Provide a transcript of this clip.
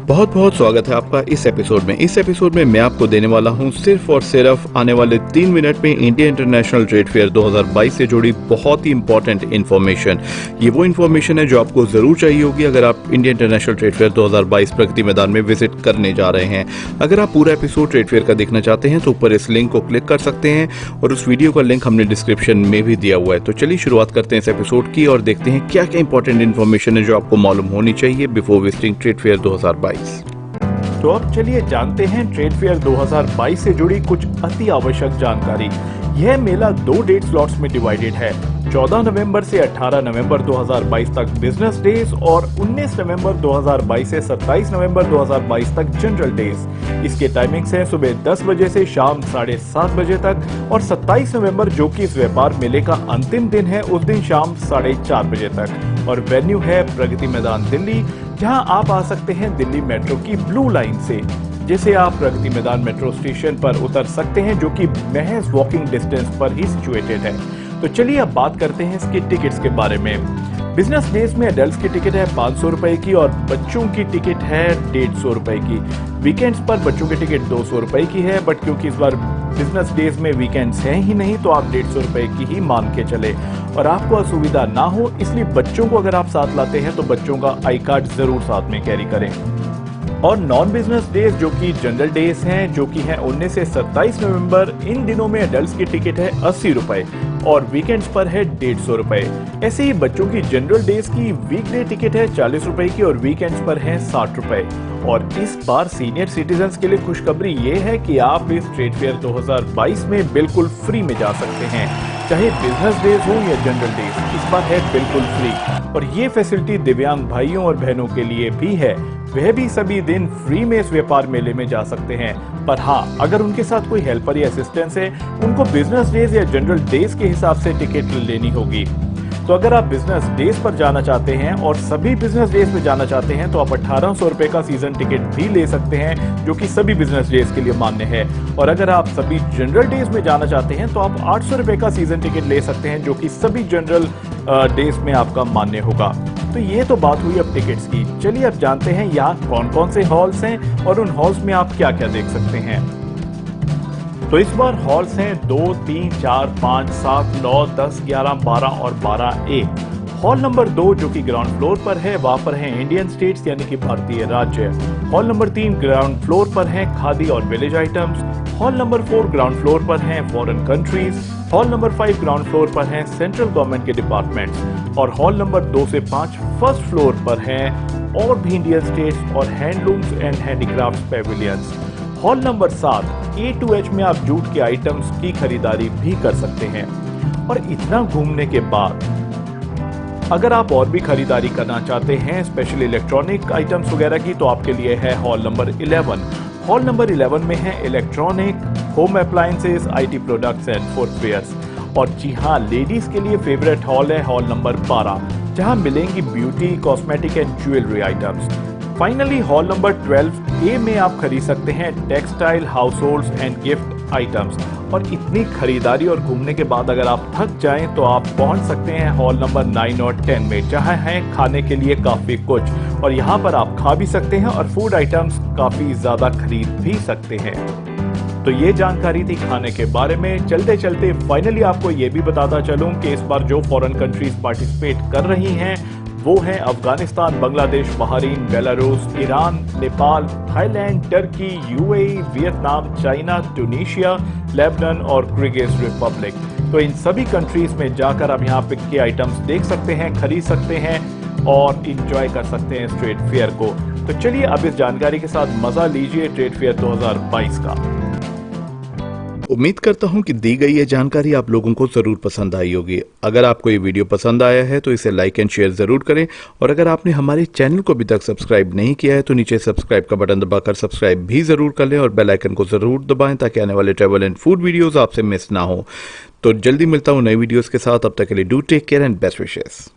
बहुत बहुत स्वागत है आपका इस एपिसोड में। इस एपिसोड में मैं आपको देने वाला हूं सिर्फ और सिर्फ आने वाले 3 मिनट में इंडिया इंटरनेशनल ट्रेड फेयर 2022 से जुड़ी बहुत ही इंपॉर्टेंट इन्फॉर्मेशन। ये वो इन्फॉर्मेशन है जो आपको जरूर चाहिए होगी अगर आप India international trade fair 2022 Pragati Maidan में विजिट करने जा रहे हैं। अगर आप पूरा एपिसोड ट्रेड फेयर का देखना चाहते हैं तो ऊपर इस लिंक को क्लिक कर सकते हैं और उस वीडियो का लिंक हमने डिस्क्रिप्शन में भी दिया हुआ है। तो चलिए शुरुआत करते हैं इस एपिसोड की और देखते हैं क्या क्या इंपॉर्टेंट इन्फॉर्मेशन है जो आपको मालूम होनी चाहिए बिफोर विजिटिंग ट्रेड फेयर 2022। तो अब चलिए जानते हैं ट्रेड फेयर 2022 से जुड़ी कुछ अति आवश्यक जानकारी। यह मेला 2 डेट स्लॉट्स में डिवाइडेड है। 14 नवंबर से 18 नवंबर 2022 तक बिजनेस डेज और 19 नवंबर 2022 से 27 नवंबर 2022 तक जनरल डेज। इसके टाइमिंग्स हैं सुबह 10 बजे से शाम 7:30 बजे तक और 27 नवंबर जो कि इस व्यापार मेले का अंतिम दिन है उस दिन शाम 4:30 बजे तक। और वेन्यू है प्रगति मैदान दिल्ली, जहां आप आ सकते हैं दिल्ली मेट्रो की ब्लू लाइन से, जिसे आप प्रगति मैदान मेट्रो स्टेशन पर उतर सकते हैं जो कि महज वॉकिंग डिस्टेंस पर ही सिचुएटेड है। तो चलिए अब बात करते हैं इसकी टिकट्स के बारे में। बिजनेस डेज में एडल्ट्स की टिकट है 500 रुपए की और बच्चों की टिकट है 150 रुपए की। वीकेंड्स पर बच्चों की टिकट 200 रुपए की है, बट क्योंकि इस बार बिजनेस डेज में वीकेंड्स हैं ही नहीं तो आप 150 रुपए की ही मान के चले और आपको असुविधा ना हो इसलिए बच्चों को अगर आप साथ लाते हैं तो बच्चों का आई कार्ड जरूर साथ में कैरी करें। और नॉन बिजनेस डेज जो कि जनरल डेज हैं जो कि हैं 19 से 27 नवंबर, इन दिनों में एडल्ट्स की टिकट है 80 रुपए और वीकेंड्स पर है 150 रुपए। ऐसे ही बच्चों की जनरल डेज की वीकडे टिकट है 40 रुपए की और वीकेंड्स पर है 60 रुपए। और इस बार सीनियर सिटीजन्स के लिए खुशखबरी ये है कि आप इस ट्रेड फेयर 2022 में बिल्कुल फ्री में जा सकते हैं, चाहे बिजनेस डेज हो या जनरल डेज, इस बार है बिल्कुल फ्री। और ये फैसिलिटी दिव्यांग भाइयों और बहनों के लिए भी है, वह भी सभी दिन फ्री में इस व्यापार मेले में जा सकते हैं। पर हाँ, अगर उनके साथ कोई हेल्पर या असिस्टेंस है उनको बिजनेस डेज या जनरल डेज के हिसाब से टिकट लेनी होगी। तो अगर आप बिजनेस डेज पर जाना चाहते हैं और सभी बिजनेस डेज में जाना चाहते हैं तो आप 1800 रुपए का सीजन टिकट भी ले सकते हैं जो कि सभी बिजनेस डेज के लिए मान्य है। और अगर आप सभी जनरल डेज में जाना चाहते हैं तो आप 800 रुपए का सीजन टिकट ले सकते हैं जो कि सभी जनरल डेज में आपका मान्य होगा। तो ये तो बात हुई अब टिकट्स की। चलिए अब जानते हैं यहाँ कौन कौन से हॉल्स हैं और उन हॉल्स में आप क्या क्या देख सकते हैं। तो इस बार हॉल्स हैं 2, 3, 4, 5, 7, 9, 10, 11, 12 और 12A। हॉल नंबर 2 जो कि ग्राउंड फ्लोर पर है, वहां पर है इंडियन स्टेट्स यानी कि भारतीय राज्य। हॉल नंबर 3 ग्राउंड फ्लोर पर है खादी और village items. Hall number 4 ground floor पर है foreign countries. Hall number 5 ground floor पर है सेंट्रल गवर्नमेंट के डिपार्टमेंट्स और हॉल नंबर 2 से 5 फर्स्ट फ्लोर पर है और भी इंडियन स्टेट्स और handlooms and handicraft pavilions. Hall number 7 A to H में आप जूट के आइटम्स की खरीदारी भी कर सकते हैं। और इतना घूमने के बाद अगर आप और भी खरीदारी करना चाहते हैं स्पेशली इलेक्ट्रॉनिक आइटम्स वगैरह की तो आपके लिए है हॉल नंबर 11। हॉल नंबर 11 में है electronic, home appliances, IT products and footwears. और जी हाँ, लेडीज के लिए फेवरेट हॉल है हॉल नंबर 12 जहां मिलेंगी beauty, cosmetic and jewellery items. Finally hall number 12A में आप खरीद सकते हैं textile, house hold and gift items. और इतनी खरीदारी और घूमने के बाद अगर आप थक जाएं तो आप पहुंच सकते हैं हॉल नंबर 9 और 10 में जहां है खाने के लिए काफी कुछ और यहां पर आप खा भी सकते हैं और फूड आइटम्स काफी ज्यादा खरीद भी सकते हैं। तो ये जानकारी थी खाने के बारे में। चलते चलते फाइनली आपको ये भी बताता चलूं कि इस बार जो फॉरेन कंट्रीज पार्टिसिपेट कर रही हैं वो हैं Afghanistan, Bangladesh, Bahrain, Belarus, Iran, Nepal, Thailand, Turkey, UAE, Vietnam, China, Tunisia, Lebanon और किर्गिज रिपब्लिक। तो इन सभी कंट्रीज में जाकर आप यहाँ पे के आइटम्स देख सकते हैं, खरीद सकते हैं और इंजॉय कर सकते हैं इस ट्रेड फेयर को। तो चलिए अब इस जानकारी के साथ मजा लीजिए ट्रेड फेयर 2022 का। उम्मीद करता हूं कि दी गई ये जानकारी आप लोगों को जरूर पसंद आई होगी। अगर आपको ये वीडियो पसंद आया है तो इसे लाइक एंड शेयर जरूर करें और अगर आपने हमारे चैनल को अभी तक सब्सक्राइब नहीं किया है तो नीचे सब्सक्राइब का बटन दबाकर सब्सक्राइब भी जरूर कर लें और बेल आइकन को जरूर दबाएं ताकि आने वाले ट्रैवल एंड फूड वीडियोस आपसे मिस ना हो। तो जल्दी मिलता हूं नई वीडियोस के साथ, अब तक के लिए do take care and best wishes.